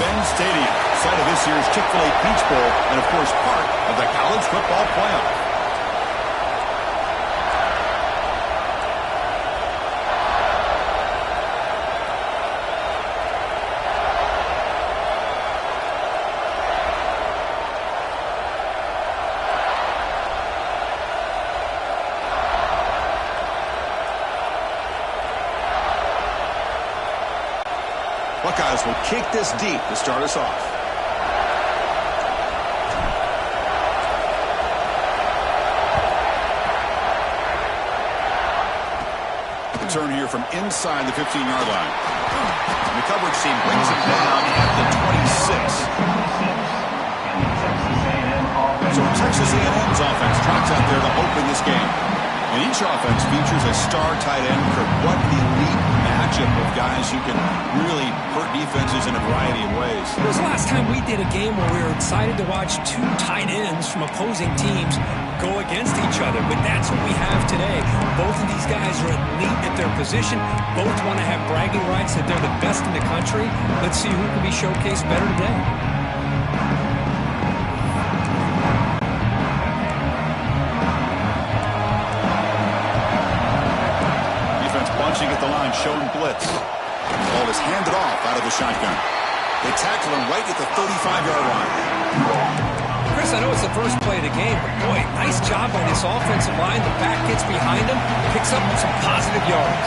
Mercedes-Benz Stadium, site of this year's Chick-fil-A Peach Bowl, and of course part of the college football playoff. Buckeyes will kick this deep to start us off. The turn here from inside the 15-yard line. And the coverage team brings him down at the 26. So Texas A&M's offense tracks out there to open this game. And each offense features a star tight end. What an elite matchup of guys who can really hurt defenses in a variety of ways. It was the last time we did a game where we were excited to watch two tight ends from opposing teams go against each other. But that's what we have today. Both of these guys are elite at their position. Both want to have bragging rights that they're the best in the country. Let's see who can be showcased better today. At the line, showing blitz. Ball is handed off out of the shotgun. They tackle him right at the 35-yard line. Chris, I know it's the first play of the game, but boy, nice job by this offensive line. The back gets behind him, picks up some positive yards.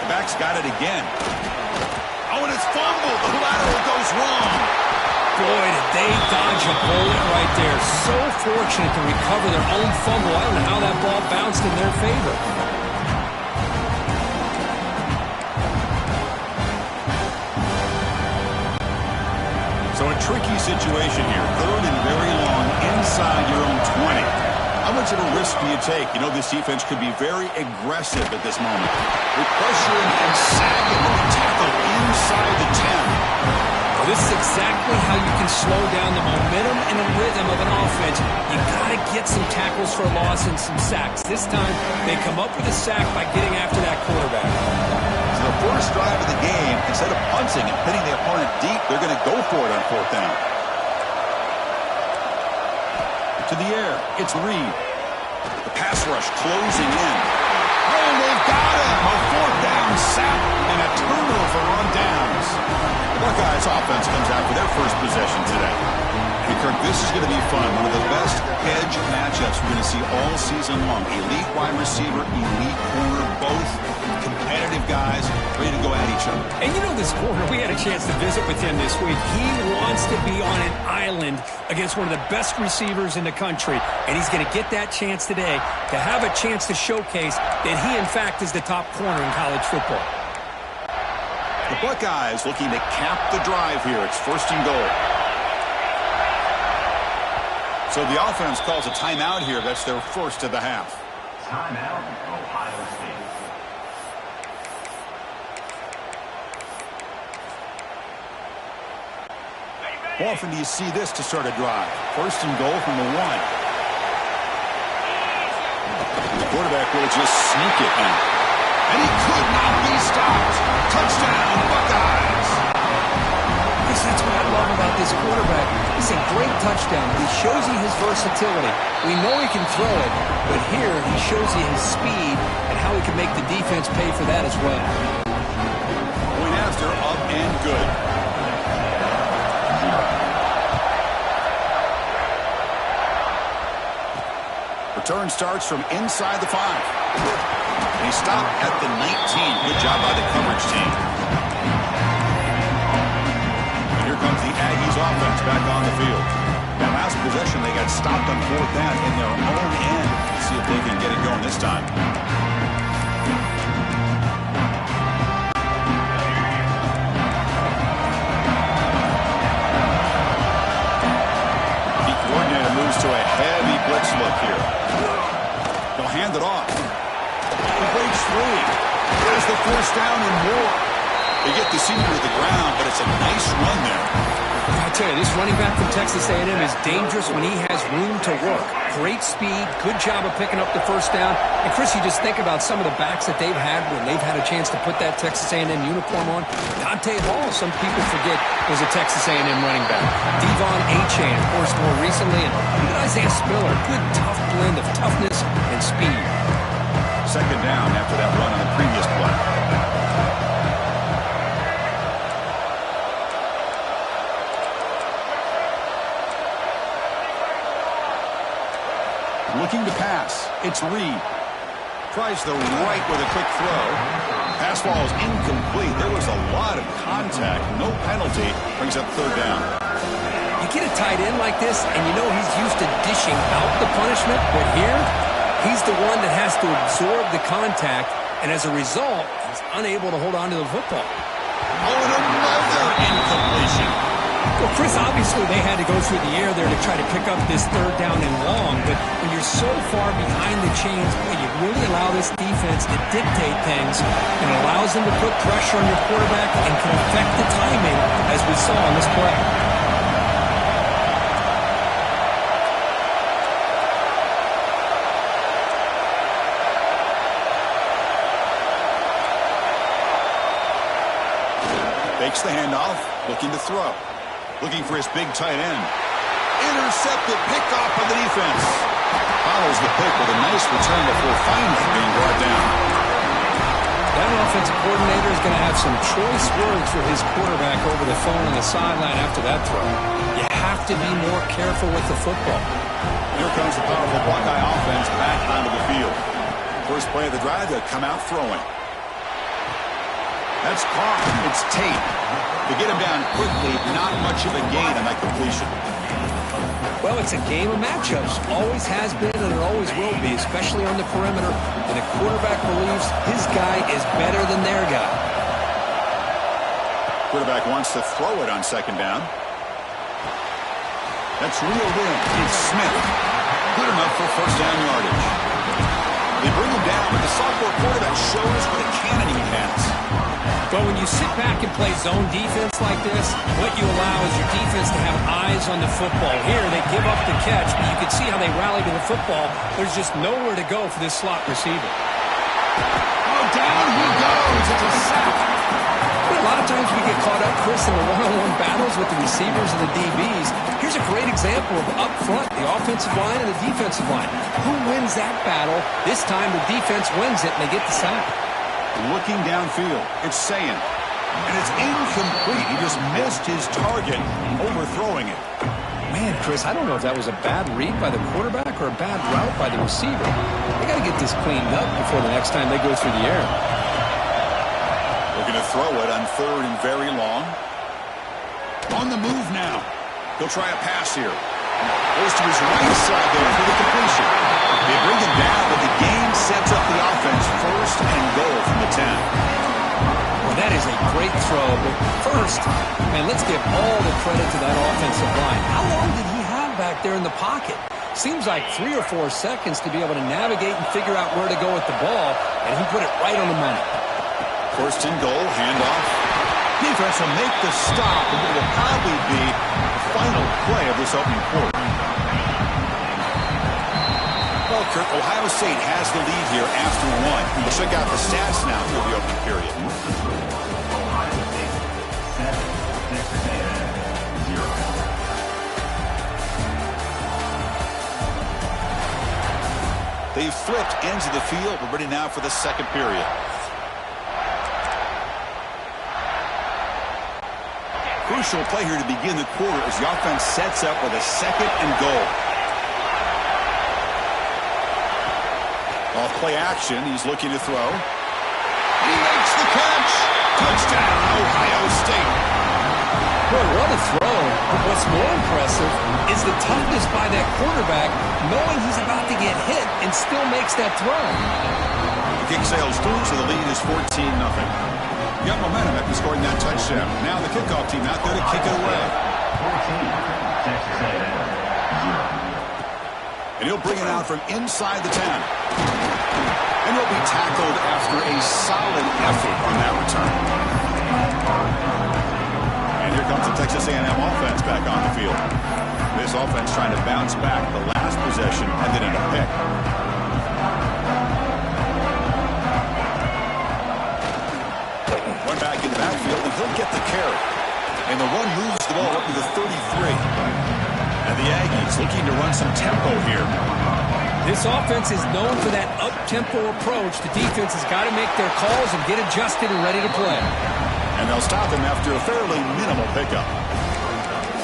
The back's got it again. Oh, and it's fumbled. The lateral goes wrong. Boy, did they dodge a bullet right there. So fortunate to recover their own fumble. I don't know how that ball bounced in their favor. So a tricky situation here. Third and very long inside your own 20. How much of a risk do you take? You know, this defense could be very aggressive at this moment. With pressure and sagging, they tackle inside the 10. This is exactly how you can slow down the momentum and the rhythm of an offense. You got to get some tackles for a loss and some sacks. This time, they come up with a sack by getting after that quarterback. So the first drive of the game, instead of punting and pinning the opponent deep, they're going to go for it on fourth down. To the air, it's Reed. The pass rush closing in. Oh, they've got him! A fourth down sack and a turnover on downs. The Buckeyes offense comes out for their first possession today. Hey, Kirk, this is going to be fun. One of the best edge matchups we're going to see all season long. Elite wide receiver, elite corner, both competitive guys ready to go at each other. And you know this corner, we had a chance to visit with him this week. He wants to be on an island against one of the best receivers in the country. And he's going to get that chance today to have a chance to showcase that he, in fact, is the top corner in college football. The Buckeyes looking to cap the drive here. It's first and goal. So the offense calls a timeout here. That's their first of the half. Timeout, Ohio State. How often do you see this to start a drive? First and goal from the 1. The quarterback will just sneak it in. And he could not be stopped. Touchdown, Buckeyes. Yes, that's what I love about this quarterback. It's a great touchdown. He shows you his versatility. We know he can throw it, but here he shows you his speed and how he can make the defense pay for that as well. Point after, up and good. Return starts from inside the 5. He stopped at the 19. Good job by the coverage team. And here comes the Aggies offense back on the field. That last possession, they got stopped on fourth down in their own end. Let's see if they can get it going this time. The coordinator moves to a heavy blitz look here. They'll hand it off. He breaks free. There's the first down and more. They get the senior to the ground, but it's a nice run there. I tell you, this running back from Texas A&M is dangerous when he has room to work. Great speed, good job of picking up the first down. And Chris, you just think about some of the backs that they've had when they've had a chance to put that Texas A&M uniform on. Dante Hall, some people forget, was a Texas A&M running back. Devon Achane, of course, more recently. And even Isaiah Spiller, good tough blend of toughness and speed. Second down after that run on the previous play. Looking to pass. It's Reed. Tries the right with a quick throw. Pass ball is incomplete. There was a lot of contact. No penalty. Brings up third down. You get a tight end like this, and you know he's used to dishing out the punishment, but here, he's the one that has to absorb the contact, and as a result, he's unable to hold on to the football. Oh, and another incompletion. Well, Chris, obviously they had to go through the air there to try to pick up this third down and long, but when you're so far behind the chains, boy, you really allow this defense to dictate things, and it allows them to put pressure on your quarterback and can affect the timing, as we saw on this play. Fakes the handoff, looking to throw. Looking for his big tight end. Intercepted, picked off by the defense. Follows the pick with a nice return before finally being brought down. That offensive coordinator is going to have some choice words for his quarterback over the phone on the sideline after that throw. You have to be more careful with the football. Here comes the powerful Buckeye offense back onto the field. First play of the drive, they'll come out throwing. That's caught. It's Tate. To get him down quickly, not much of a gain on that completion. Well, it's a game of matchups. Always has been and it always will be, especially on the perimeter. And the quarterback believes his guy is better than their guy. Quarterback wants to throw it on second down. That's reeled in. It's Smith. Good enough for first down yardage. They bring him down, but the sophomore quarterback shows what a cannon he has. But when you sit back and play zone defense like this, what you allow is your defense to have eyes on the football. Here, they give up the catch, but you can see how they rally to the football. There's just nowhere to go for this slot receiver. Oh, down he goes. It's a sack. But a lot of times we get caught up, Chris, in the one-on-one battles with the receivers and the DBs. Here's a great example of up front, the offensive line and the defensive line. Who wins that battle? This time the defense wins it, and they get the sack. Looking downfield, it's Sayin. And it's incomplete. He just missed his target, overthrowing it. Man, Chris, I don't know if that was a bad read by the quarterback or a bad route by the receiver. They got to get this cleaned up before the next time they go through the air. Looking to throw it on third and very long. On the move now. He'll try a pass here. Goes to his right side there for the completion. They bring him down, but the game sets up the offense first and goal from the 10. Well, that is a great throw, but first, man, let's give all the credit to that offensive line. How long did he have back there in the pocket? Seems like 3 or 4 seconds to be able to navigate and figure out where to go with the ball, and he put it right on the money. First and goal, handoff. Defense will make the stop, and it will probably be the final play of this opening quarter. Well, Kirk, Ohio State has the lead here after one. We'll check out the stats now for the opening period. Ohio State 7, Texas A&M 0. They've flipped ends of the field. We're ready now for the second period. Crucial play here to begin the quarter as the offense sets up with a second and goal. Off play action, he's looking to throw. He makes the catch. Touchdown, Ohio State. Boy, what a throw. But what's more impressive is the toughness by that quarterback, knowing he's about to get hit and still makes that throw. The kick sails through, so the lead is 14-0. Got momentum after scoring that touchdown. Now the kickoff team out there to kick it away. 14, Texas A&M 0. And he'll bring it out from inside the 10. And he'll be tackled after a solid effort on that return. And here comes the Texas A&M offense. offense trying to bounce back. The last possession ended in a pick. One back in the backfield, and he'll get the carry. And the run moves the ball up to the 33. And the Aggies looking to run some tempo here. This offense is known for that up-tempo approach. The defense has got to make their calls and get adjusted and ready to play. And they'll stop him after a fairly minimal pickup.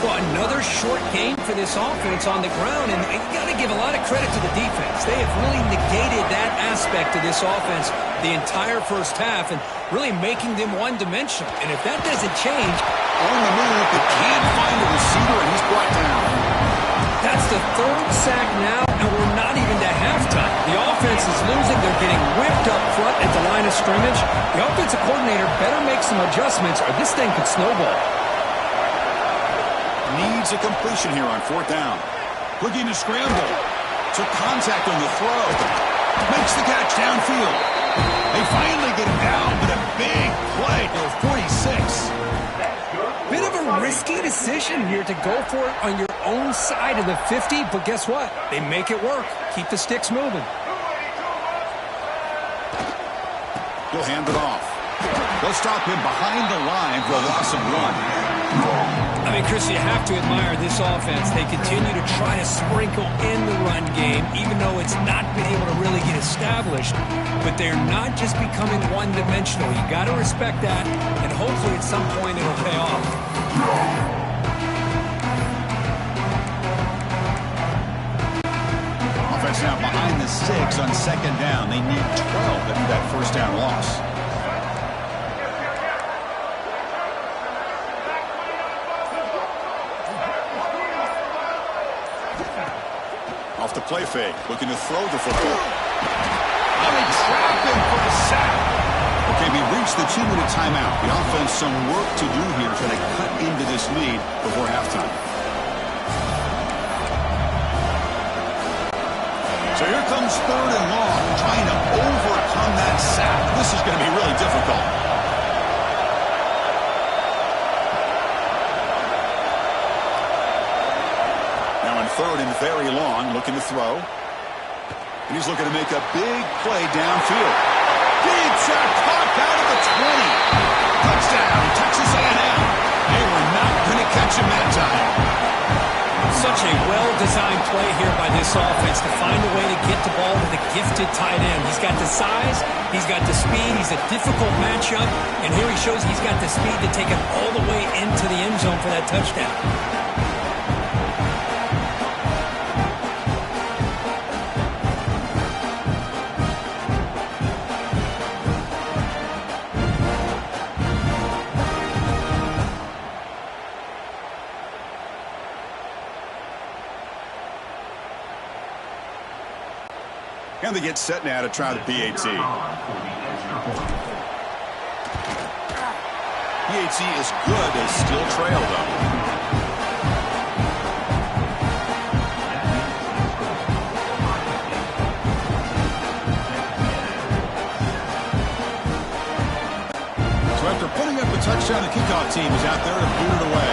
Well, another short game for this offense on the ground, and you got to give a lot of credit to the defense. They have really negated that aspect of this offense the entire first half and really making them one-dimensional. And if that doesn't change, on the move, but can't find a receiver, and he's brought down. That's the third sack now, and we're not even to halftime. The offense is losing. They're getting whipped up front at the line of scrimmage. The offensive coordinator better make some adjustments, or this thing could snowball. Needs a completion here on fourth down. Looking to scramble. Took contact on the throw. Makes the catch downfield. They finally get him down, but a big play to 46. Bit of a risky decision here to go for it on your own side of the 50, but guess what? They make it work. Keep the sticks moving. He'll hand it off. They'll stop him behind the line for a loss of one. I mean, Chris, you have to admire this offense. They continue to try to sprinkle in the run game, even though it's not been able to really get established. But they're not just becoming one-dimensional. You got to respect that, and hopefully at some point it'll pay off. Offense now behind the 6 on second down. They need 12 after that first down loss. Off the play fake, looking to throw the football. Oh, they trap him for a sack. Okay, we reached the 2-minute timeout. The offense some work to do here, trying to cut into this lead before halftime. So here comes third and long, trying to overcome that sack. This is going to be really difficult. Third and very long, looking to throw. And he's looking to make a big play downfield. Big sack, caught out of the 20. Touchdown, Texas A&M. They were not going to catch him that time. Such a well-designed play here by this offense to find a way to get the ball to the gifted tight end. He's got the size, he's got the speed, he's a difficult matchup, and here he shows he's got the speed to take it all the way into the end zone for that touchdown. And they get set now to try the PAT. PAT is good. They still trail, though. So after putting up a touchdown, the kickoff team is out there to boot it away.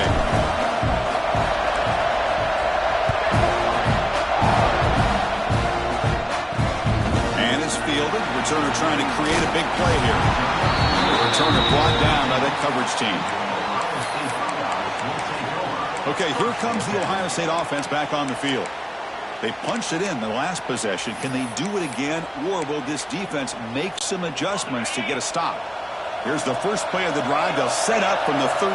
Fielded. Returner trying to create a big play here. The returner brought down by that coverage team. Okay, here comes the Ohio State offense back on the field. They punched it in the last possession. Can they do it again, or will this defense make some adjustments to get a stop? Here's the first play of the drive. They'll set up from the 13.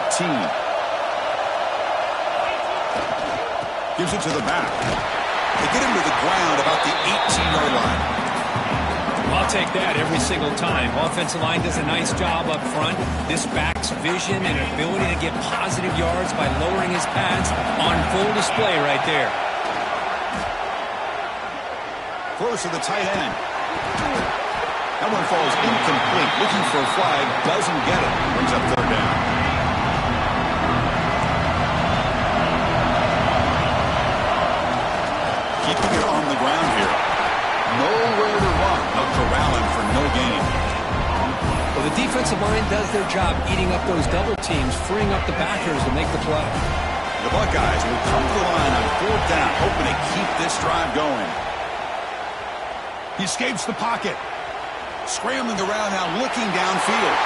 Gives it to the back. They get him to the ground about the 18-yard line. I'll take that every single time. Offensive line does a nice job up front. This back's vision and ability to get positive yards by lowering his pads on full display right there. Throws to the tight end. That one falls incomplete. Looking for a flag. Doesn't get it. Brings up third down. Keeping it on the ground here. Nowhere to run. They'll corral him for no gain. Well, the defensive line does their job eating up those double teams, freeing up the backers to make the play. The Buckeyes will come to the line on 4th down, hoping to keep this drive going. He escapes the pocket. Scrambling around now, looking downfield.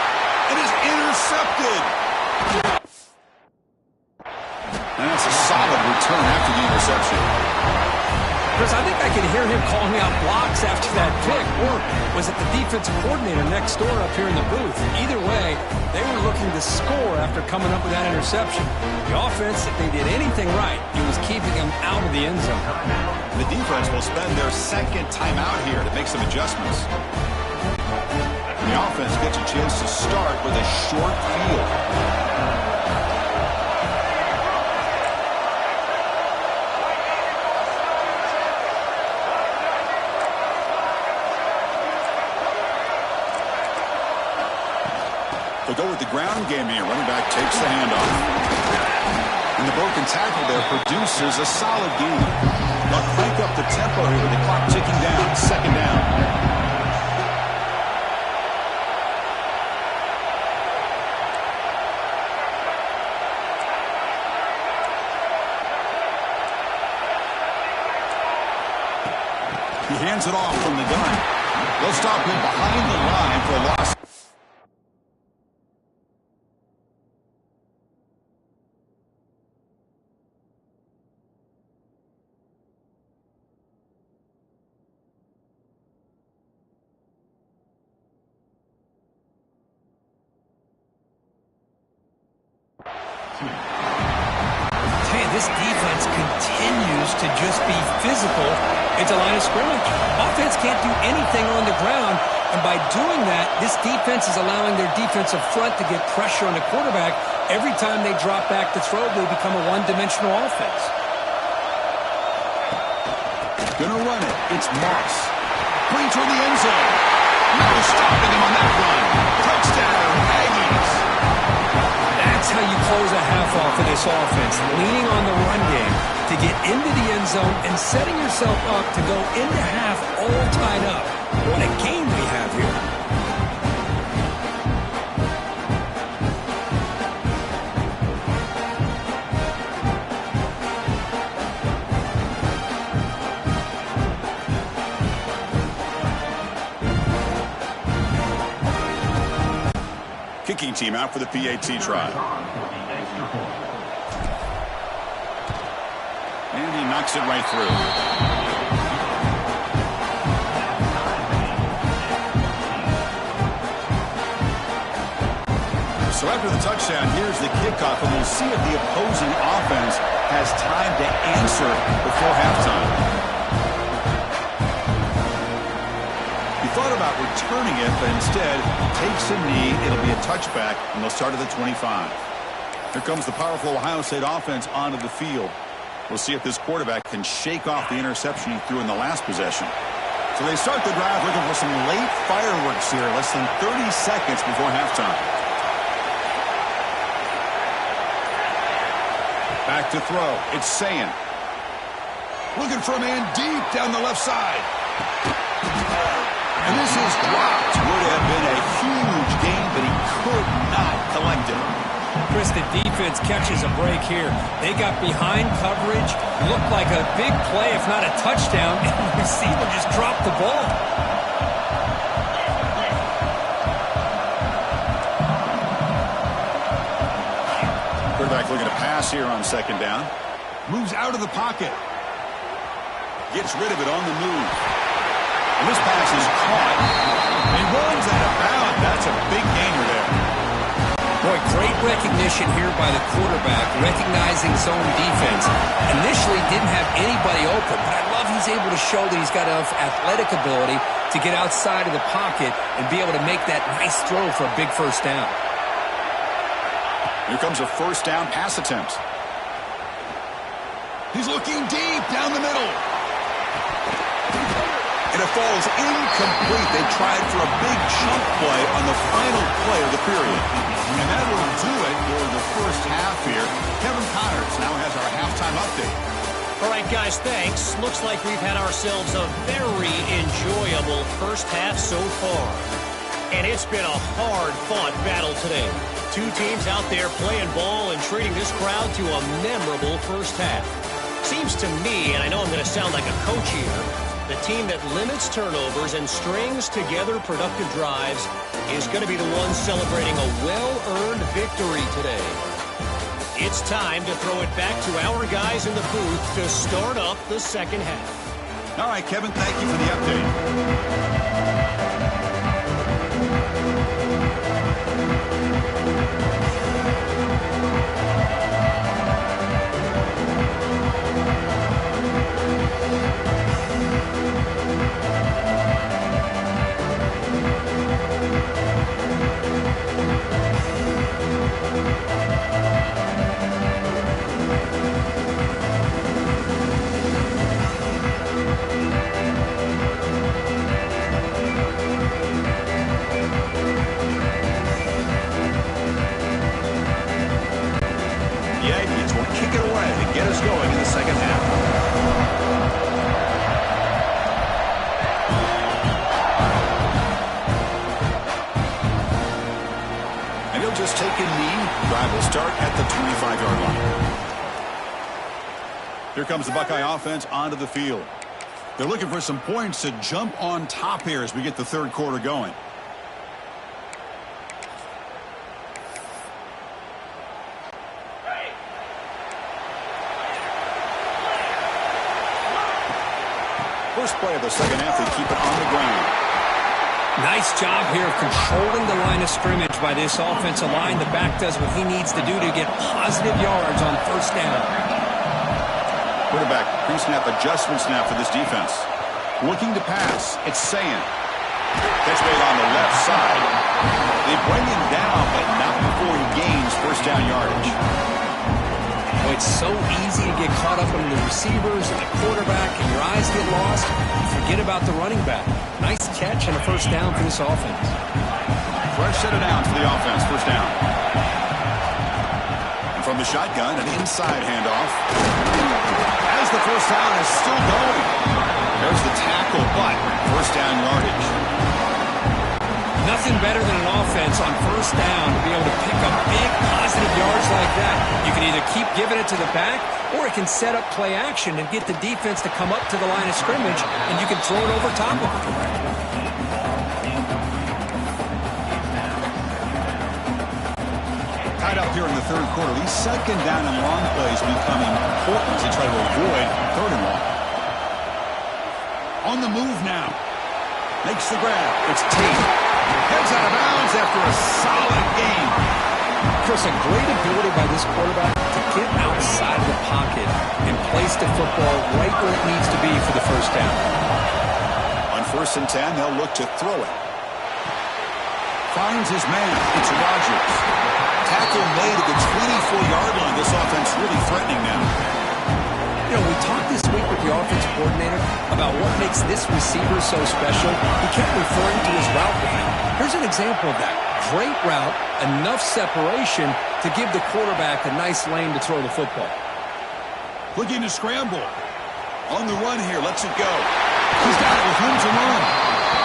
It is intercepted. And that's a solid return after the interception. Chris, I think I could hear him calling out blocks after that pick. Or was it the defensive coordinator next door up here in the booth? Either way, they were looking to score after coming up with that interception. The offense, if they did anything right, it was keeping them out of the end zone. The defense will spend their second timeout here to make some adjustments. The offense gets a chance to start with a short field. They'll go with the ground game here. Running back takes the handoff. And the broken tackle there produces a solid gain. They'll crank up the tempo here with the clock ticking down. 2nd down. He hands it off from the gun. They'll stop him behind the line for a loss. This defense continues to just be physical into line of scrimmage. Offense can't do anything on the ground, and by doing that, this defense is allowing their defensive front to get pressure on the quarterback. Every time they drop back to throw, they become a one-dimensional offense. Gonna run it. It's Moss. Bring toward the end zone. No stopping him on that run. Touchdown, Aggies. That's how you close a half off of this offense, leaning on the run game to get into the end zone and setting yourself up to go into half all tied up. What a game we have here. Kicking team out for the PAT try. And he knocks it right through. So after the touchdown, here's the kickoff, and we'll see if the opposing offense has time to answer before halftime. Thought about returning it, but instead takes a knee. It'll be a touchback, and they'll start at the 25. Here comes the powerful Ohio State offense onto the field. We'll see if this quarterback can shake off the interception he threw in the last possession. So they start the drive looking for some late fireworks here, less than 30 seconds before halftime. Back to throw. It's Sayin. Looking for a man deep down the left side. And this is dropped. Would have been a huge gain, but he could not collect it. Chris, the defense catches a break here. They got behind coverage, looked like a big play, if not a touchdown, and the receiver just dropped the ball. Quarterback looking to pass here on 2nd down. Moves out of the pocket. Gets rid of it on the move. And this pass is caught. He runs out of bounds. That's a big gainer there. Boy, great recognition here by the quarterback, recognizing zone defense. Initially didn't have anybody open, but I love he's able to show that he's got enough athletic ability to get outside of the pocket and be able to make that nice throw for a big first down. Here comes a first down pass attempt. He's looking deep down the middle. And it falls incomplete. They tried for a big chunk play on the final play of the period. And that will do it for the first half here. Kevin Connors now has our halftime update. All right, guys, thanks. Looks like we've had ourselves a very enjoyable first half so far. And it's been a hard-fought battle today. Two teams out there playing ball and treating this crowd to a memorable first half. Seems to me, and I know I'm going to sound like a coach here, the team that limits turnovers and strings together productive drives is going to be the one celebrating a well-earned victory today. It's time to throw it back to our guys in the booth to start up the second half. All right, Kevin, thank you for the update. Just take a knee. Drive will start at the 25-yard line. Here comes the Buckeye offense onto the field. They're looking for some points to jump on top here as we get the third quarter going. First play of the second half, they keep it on the ground. Nice job here of controlling the line of scrimmage by this offensive line. The back does what he needs to do to get positive yards on first down. Quarterback pre-snap adjustment snap for this defense. Looking to pass. It's Sayan. Catch made on the left side. They bring him down, but not before he gains first down yardage. Well, it's so easy to get caught up in the receivers and the quarterback, and your eyes get lost. You forget about the running back. Nice catch and a first down for this offense. Fresh set of downs for the offense. First down. And from the shotgun, an inside handoff. As the first down is still going. There's the tackle, but first down yardage. Nothing better than an offense on first down to be able to pick up big positive yards like that. You can either keep giving it to the back, or it can set up play action and get the defense to come up to the line of scrimmage, and you can throw it over top of it. Tied up here in the third quarter. These second down and long plays becoming important to try to avoid third and long. On the move now. Makes the grab. It's Tate. Heads out of bounds after a solid game. Chris, a great ability by this quarterback to get outside of the pocket and place the football right where it needs to be for the first down. On 1st and 10, they'll look to throw it. Finds his man. It's Rodgers. Tackle made at the 24-yard line. This offense really threatening now. You know, we talked this week with the offensive coordinator about what makes this receiver so special. He kept referring to his route running. Here's an example of that. Great route, enough separation to give the quarterback a nice lane to throw the football. Looking to scramble. On the run here, lets it go. He's got it with room to run.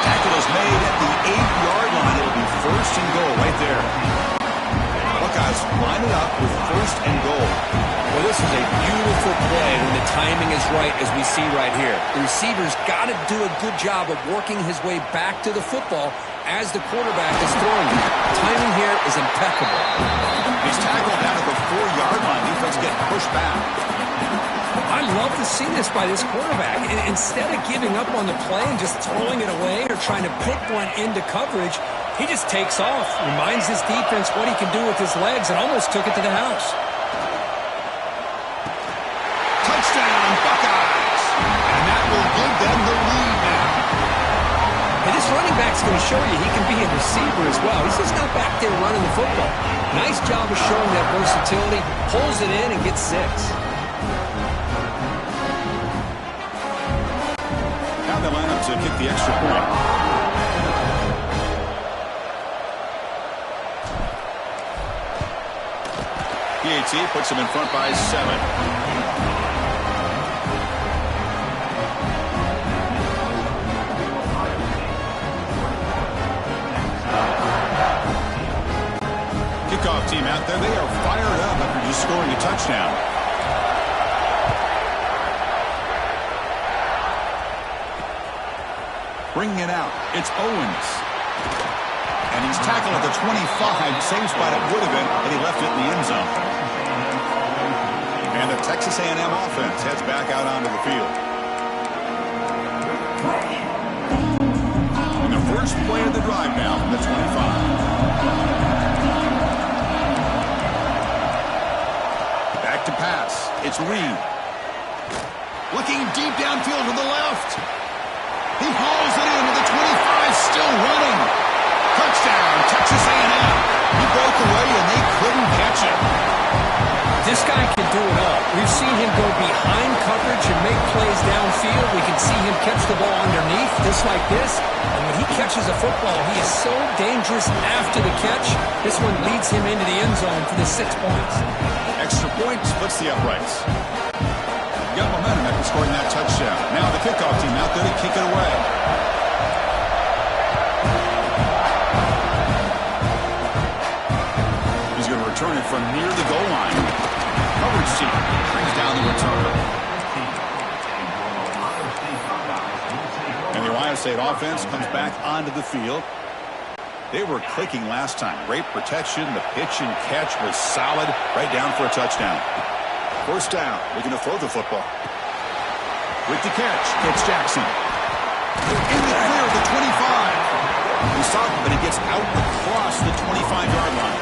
Tackle is made at the 8-yard line. It'll be first and goal right there. Buckeyes line it up with first and goal. Well, this is a beautiful play when the timing is right, as we see right here. The receiver's got to do a good job of working his way back to the football as the quarterback is throwing it. Timing here is impeccable. He's tackled down at the 4-yard line. Defense getting pushed back. I love to see this by this quarterback. Instead of giving up on the play and just throwing it away or trying to put one into coverage, he just takes off, reminds his defense what he can do with his legs, and almost took it to the house. Touchdown, Buckeyes! And that will give them the lead now. And this running back's going to show you he can be a receiver as well. He's just not back there running the football. Nice job of showing that versatility. Pulls it in and gets 6. Now they line up to kick the extra point. PAT puts him in front by 7. Kickoff kickoff team out there, they are fired up after just scoring a touchdown. Bringing it out, it's Owens. And he's tackled at the 25, same spot it would have been had he left it in the end zone. And the Texas A&M offense heads back out onto the field. And the first play of the drive now from the 25. Back to pass. It's Reed. Looking deep downfield to the left. He hauls it in to the 25, still running. Touchdown, Texas A&M. He broke away and they couldn't catch him. This guy can do it all. We've seen him go behind coverage and make plays downfield. We can see him catch the ball underneath, just like this. And when he catches a football, he is so dangerous after the catch. This one leads him into the end zone for the 6 points. Extra point splits the uprights. Got momentum after scoring that touchdown. Now the kickoff team out there to kick it away. He's going to return it from near the goal line. Coverage team brings down the return. And the Ohio State offense comes back onto the field. They were clicking last time. Great protection. The pitch and catch was solid. Right down for a touchdown. First down. Looking to throw the football. With the catch, it's Jackson. In the clear of the 25. We saw him, but he gets out across the 25-yard line.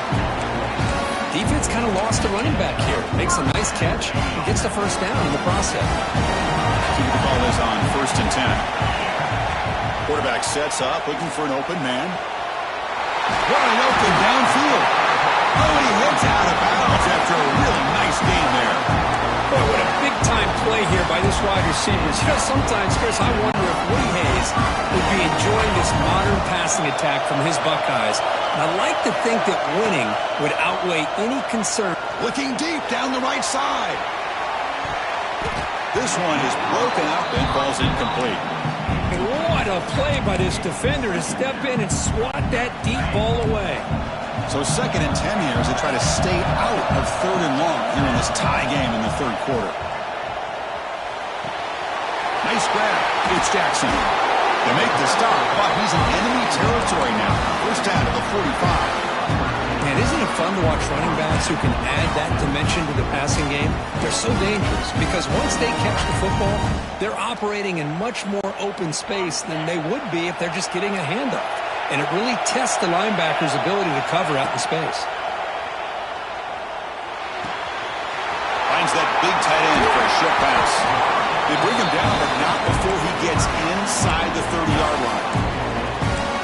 Defense kind of lost a running back here. Makes a nice catch and gets the first down in the process. See what the call is on 1st and 10. Quarterback sets up, looking for an open man. Wide open downfield. Oh, and he heads out of bounds after a really nice game there. Boy, what a big-time play here by this wide receiver. You know, sometimes, Chris, I wonder if Woody Hayes would be enjoying this modern passing attack from his Buckeyes. And I like to think that winning would outweigh any concern. Looking deep down the right side. This one is broken up and falls incomplete. And what a play by this defender to step in and swat that deep ball away. So 2nd and 10 here as they try to stay out of 3rd and long here in this tie game in the 3rd quarter. Nice grab. It's Jackson. They make the stop, but he's in enemy territory now. First down to the 45. Man, isn't it fun to watch running backs who can add that dimension to the passing game? They're so dangerous because once they catch the football, they're operating in much more open space than they would be if they're just getting a handoff. And it really tests the linebacker's ability to cover out in space. Finds that big tight end for a short pass. They bring him down, but not before he gets inside the 30-yard line.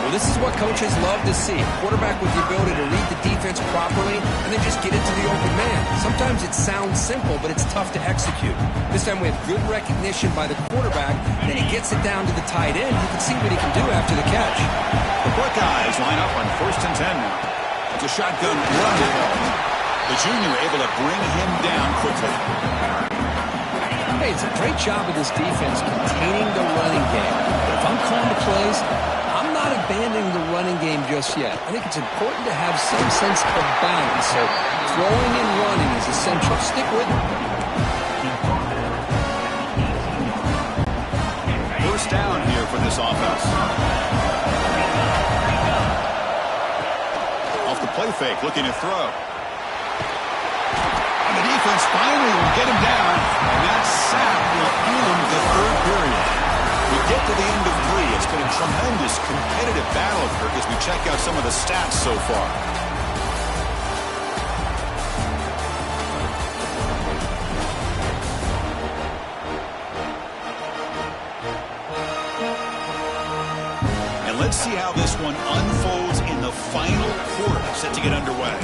Well, this is what coaches love to see. A quarterback with the ability to read the defense properly and then just get it to the open man. Sometimes it sounds simple, but it's tough to execute. This time we have good recognition by the quarterback. Then he gets it down to the tight end. You can see what he can do after the catch. The Buckeyes line up on 1st and 10 now. It's a shotgun run. The junior able to bring him down quickly. Hey, it's a great job of this defense containing the running game. But if I'm calling the plays, I'm not abandoning the running game just yet. I think it's important to have some sense of balance. So throwing and running is essential. Stick with it. First down here for this offense. Off the play fake, looking to throw. And the defense finally will get him down. And that sack will end the 3rd period. We get to the end of 3. It's been a tremendous competitive battle here as we check out some of the stats so far. And let's see how this one unfolds in the final quarter set to get underway.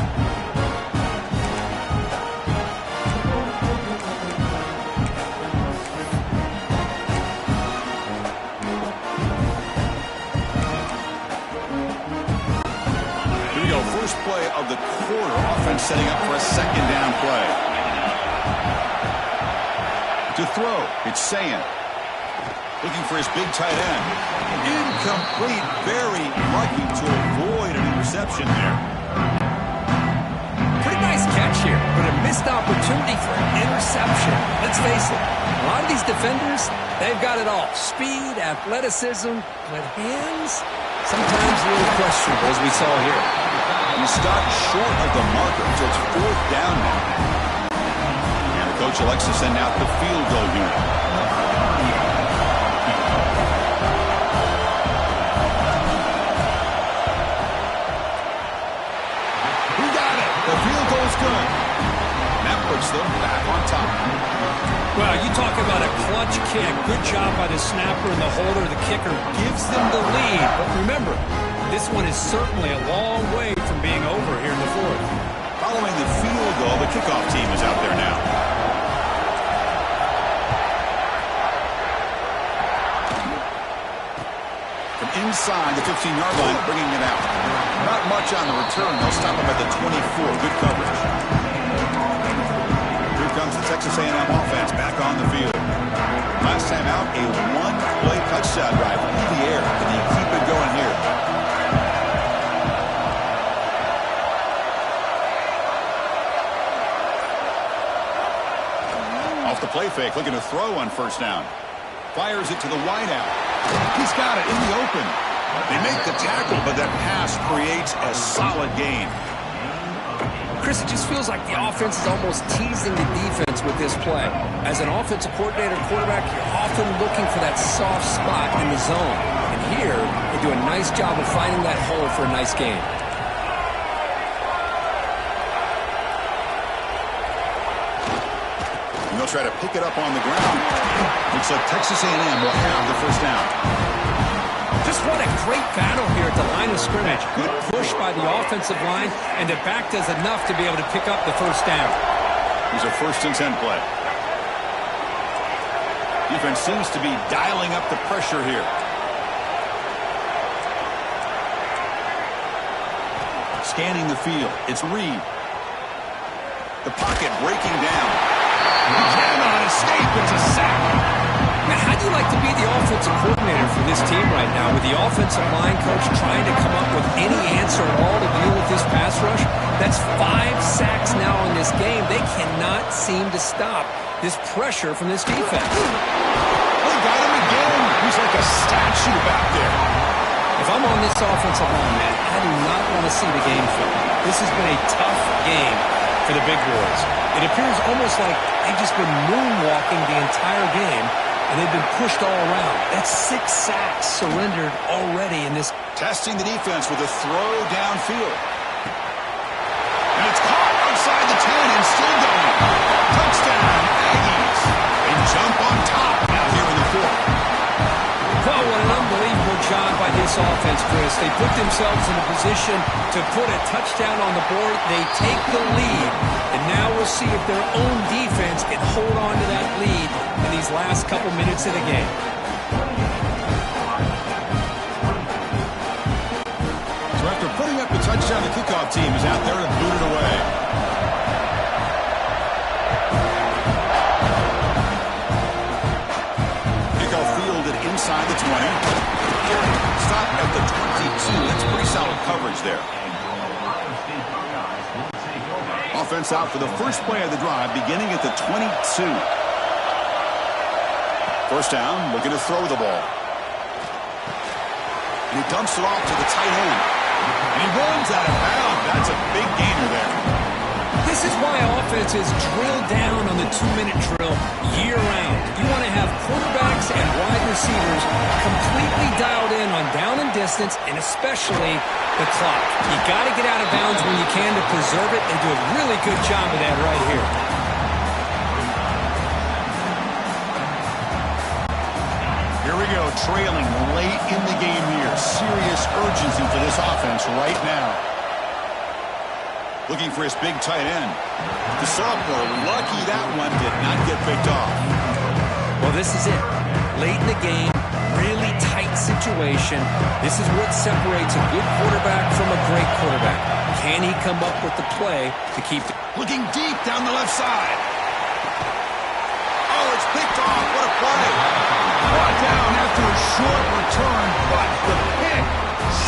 First play of the quarter. Offense setting up for a 2nd down play. To throw, it's Sayan. Looking for his big tight end. Incomplete. Very lucky to avoid an interception there. missed opportunity for an interception. Let's face it, a lot of these defenders, they've got it all. Speed, athleticism, but hands, sometimes a little questionable, as we saw here. You stop short of the marker, so it's 4th down now. And the coach elects to send out the field goal unit. Who got it? The field goal's good. That puts them back on top. Well, you talk about a clutch kick. Good job by the snapper and the holder. The kicker gives them the lead. But remember, this one is certainly a long way from being over here in the 4th. Following the field goal, the kickoff team is out there now. From inside the 15-yard line, bringing it out. Not much on the return. They'll stop him at the 24. Good coverage. Here comes the Texas A&M offense back on the field. Last time out, a one-play touchdown drive through the air. Can he keep it going here? Off the play fake, looking to throw on 1st down. Fires it to the wideout. He's got it in the open. They make the tackle, but that pass creates a solid gain. Chris, it just feels like the offense is almost teasing the defense with this play. As an offensive coordinator, quarterback, you're often looking for that soft spot in the zone. And here, they do a nice job of finding that hole for a nice gain. And they'll try to pick it up on the ground. Looks like Texas A&M will have the 1st down. Just what a great battle here at the line of scrimmage. Good push by the offensive line, and the back does enough to be able to pick up the 1st down. Here's a 1st and 10 play. Defense seems to be dialing up the pressure here. Scanning the field. It's Reed. The pocket breaking down. He cannot escape. It's a sack. Now, how do you like to be the offensive coordinator for this team right now with the offensive line coach trying to come up with any answer at all to deal with this pass rush? That's 5 sacks now in this game. They cannot seem to stop this pressure from this defense. They got him again. He's like a statue back there. If I'm on this offensive line, man, I do not want to see the game film. This has been a tough game for the big boys. It appears almost like they've just been moonwalking the entire game, and they've been pushed all around. That's 6 sacks surrendered already in this. Testing the defense with a throw downfield. And it's caught outside the 10 and still going. Touchdown, Aggies. They jump on top now here in the 4th. Oh, what an unbelievable job by this offense, Chris. They put themselves in a position to put a touchdown on the board. They take the lead, and now we'll see if their own defense can hold on to that lead in these last couple minutes of the game. So after putting up the touchdown, the kickoff team is out there to boot it away. Inside the 20. Stop at the 22. That's pretty solid coverage there. Offense out for the first play of the drive, beginning at the 22. 1st down, looking to throw the ball. And he dumps it off to the tight end. And he runs out of bounds. That's a big gainer there. This is why offenses drill down on the 2-minute drill year-round. You want to have quarterbacks and wide receivers completely dialed in on down and distance, and especially the clock. You got to get out of bounds when you can to preserve it. They do a really good job of that right here. Here we go, trailing late in the game here. Serious urgency for this offense right now. Looking for his big tight end. The sophomore, lucky that one did not get picked off. Well, this is it. Late in the game, really tight situation. This is what separates a good quarterback from a great quarterback. Can he come up with the play to keep it? Looking deep down the left side. Oh, it's picked off. What a play. Brought down after a short return, but the pick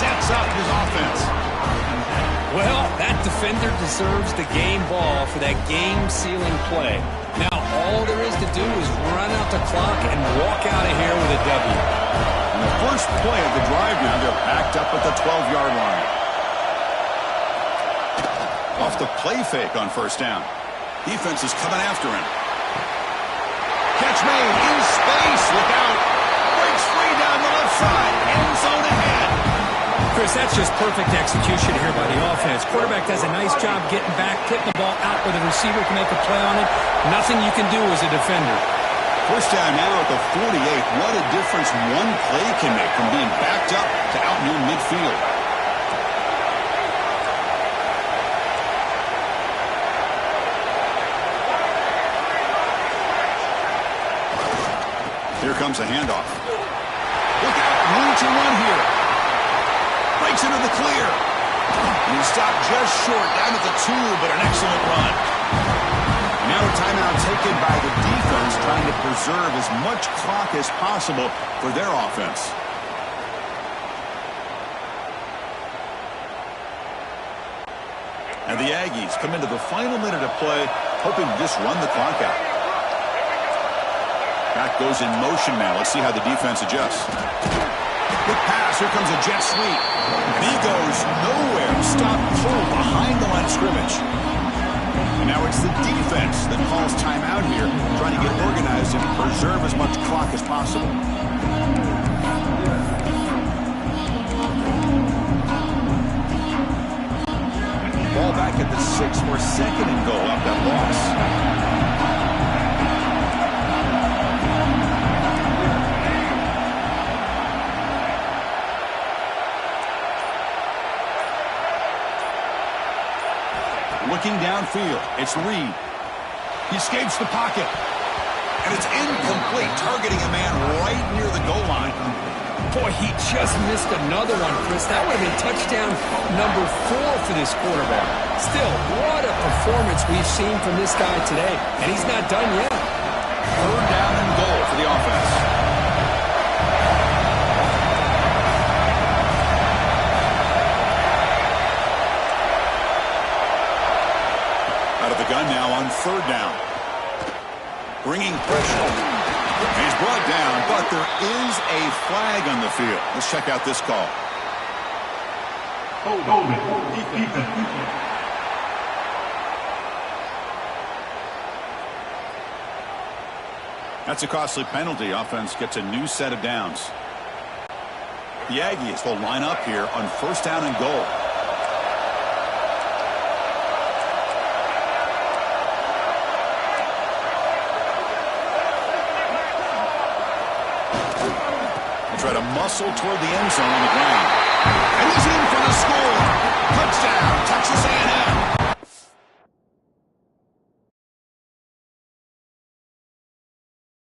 sets up his offense. Well, that defender deserves the game ball for that game-sealing play. Now, all there is to do is run out the clock and walk out of here with a W. And the first play of the drive now, they're backed up at the 12-yard line. Off the play fake on first down. Defense is coming after him. Catch made in space. Look out. Breaks free down the left side. End zone ahead. Chris, that's just perfect execution here by the offense. Quarterback does a nice job getting back, getting the ball out where the receiver can make a play on it. Nothing you can do as a defender. First down now at the 48. What a difference one play can make from being backed up to out near midfield. Here comes a handoff. Look out, room to run here. Breaks into the clear. And he stopped just short, down at the 2, but an excellent run. Now a timeout taken by the defense, trying to preserve as much clock as possible for their offense. And the Aggies come into the final minute of play, hoping to just run the clock out. Back goes in motion now. Let's see how the defense adjusts. Quick pass. Here comes a jet sweep. And he goes nowhere. Stopped cold behind the line of scrimmage. And now it's the defense that calls timeout here, trying to get organized and preserve as much clock as possible. Ball back at the 6 for second and goal up that loss. Looking downfield, it's Reed. He escapes the pocket. And it's incomplete, targeting a man right near the goal line. Boy, he just missed another one, Chris. That would have been touchdown number 4 for this quarterback. Still, what a performance we've seen from this guy today. And he's not done yet. Third down and goal for the offense. Out of the gun now on third down. Bringing pressure. He's brought down, but there is a flag on the field. Let's check out this call. That's a costly penalty. Offense gets a new set of downs. The Aggies will line up here on first down and goal. Try to muscle toward the end zone on the ground.